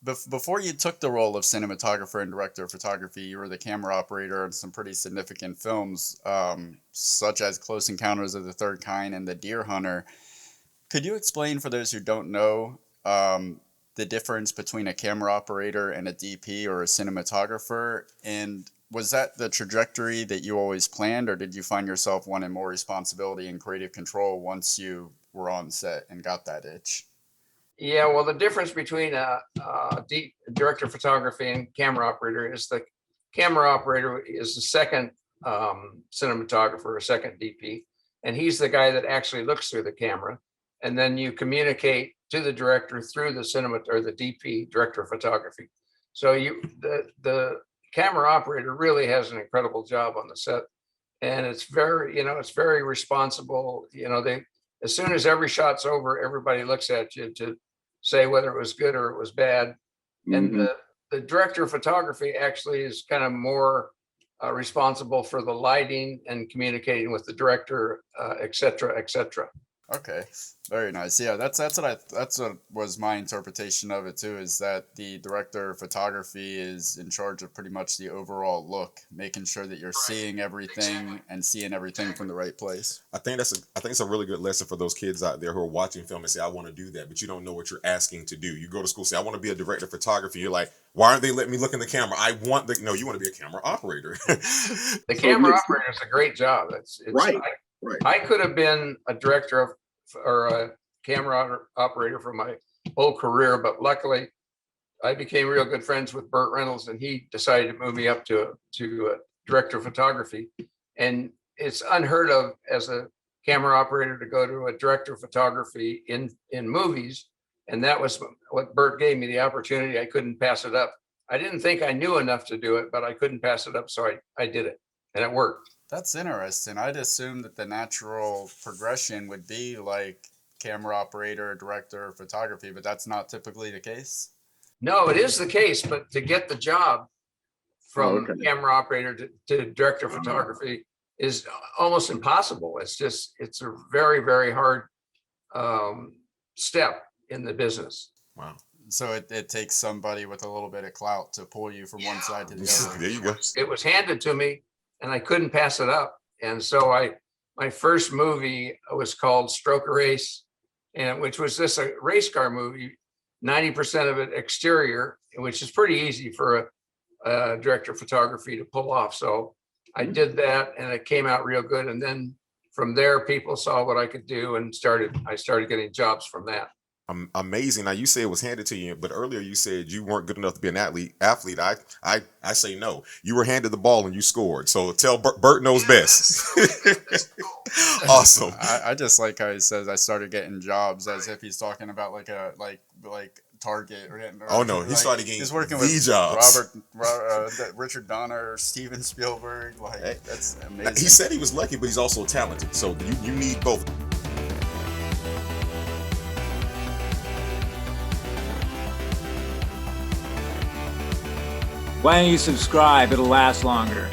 Before you took the role of cinematographer and director of photography, you were the camera operator on some pretty significant films, such as Close Encounters of the Third Kind and The Deer Hunter. Could you explain for those who don't know the difference between a camera operator and a DP or a cinematographer? And was that the trajectory that you always planned, or did you find yourself wanting more responsibility and creative control once you were on set and got that itch? Yeah, well, the difference between director of photography and camera operator is the camera operator is the second cinematographer, a second DP, and he's the guy that actually looks through the camera, and then you communicate to the director through the cinema or the DP, director of photography. So the camera operator really has an incredible job on the set, and it's very it's very responsible. They as soon as every shot's over, everybody looks at you to say whether it was good or it was bad. And the director of photography actually is kind of more responsible for the lighting and communicating with the director, et cetera, et cetera. Okay, very nice. Yeah, that's what was my interpretation of it too. Is that the director of photography is in charge of pretty much the overall look, making sure that you're seeing everything and seeing everything from the right place. I think it's a really good lesson for those kids out there who are watching film and say, I want to do that, but you don't know what you're asking to do. You go to school, say, I want to be a director of photography. You're like, why aren't they letting me look in the camera? No, you want to be a camera operator. The camera operator is a great job. It's Right. Right. I could have been a director of or a camera operator for my whole career, but luckily I became real good friends with Burt Reynolds, and he decided to move me up to director of photography. And it's unheard of as a camera operator to go to a director of photography in movies, and that was what Burt gave me the opportunity. I couldn't pass it up. I didn't think I knew enough to do it, but I couldn't pass it up, so I did it, and it worked. That's interesting. I'd assume that the natural progression would be like camera operator, director of photography, but that's not typically the case. No, it is the case, but to get the job from camera operator to director of photography is almost impossible. It's a very, very hard step in the business. Wow. So it takes somebody with a little bit of clout to pull you from one side to the other. There you go. It was handed to me, and I couldn't pass it up. And so my first movie was called Stroke a Race, and which was just a race car movie, 90% of it exterior, which is pretty easy for a director of photography to pull off. So I did that, and it came out real good. And then from there, people saw what I could do, and I started getting jobs from that. Amazing. Now you say it was handed to you, but earlier you said you weren't good enough to be an athlete. I say no. You were handed the ball and you scored. So tell Bert knows best. Awesome. I just like how he says I started getting jobs as if he's talking about like Target. Or oh no, he started getting he's working with jobs. Richard Donner, Steven Spielberg. That's amazing. He said he was lucky, but he's also talented. So you need both. Why don't you subscribe? It'll last longer.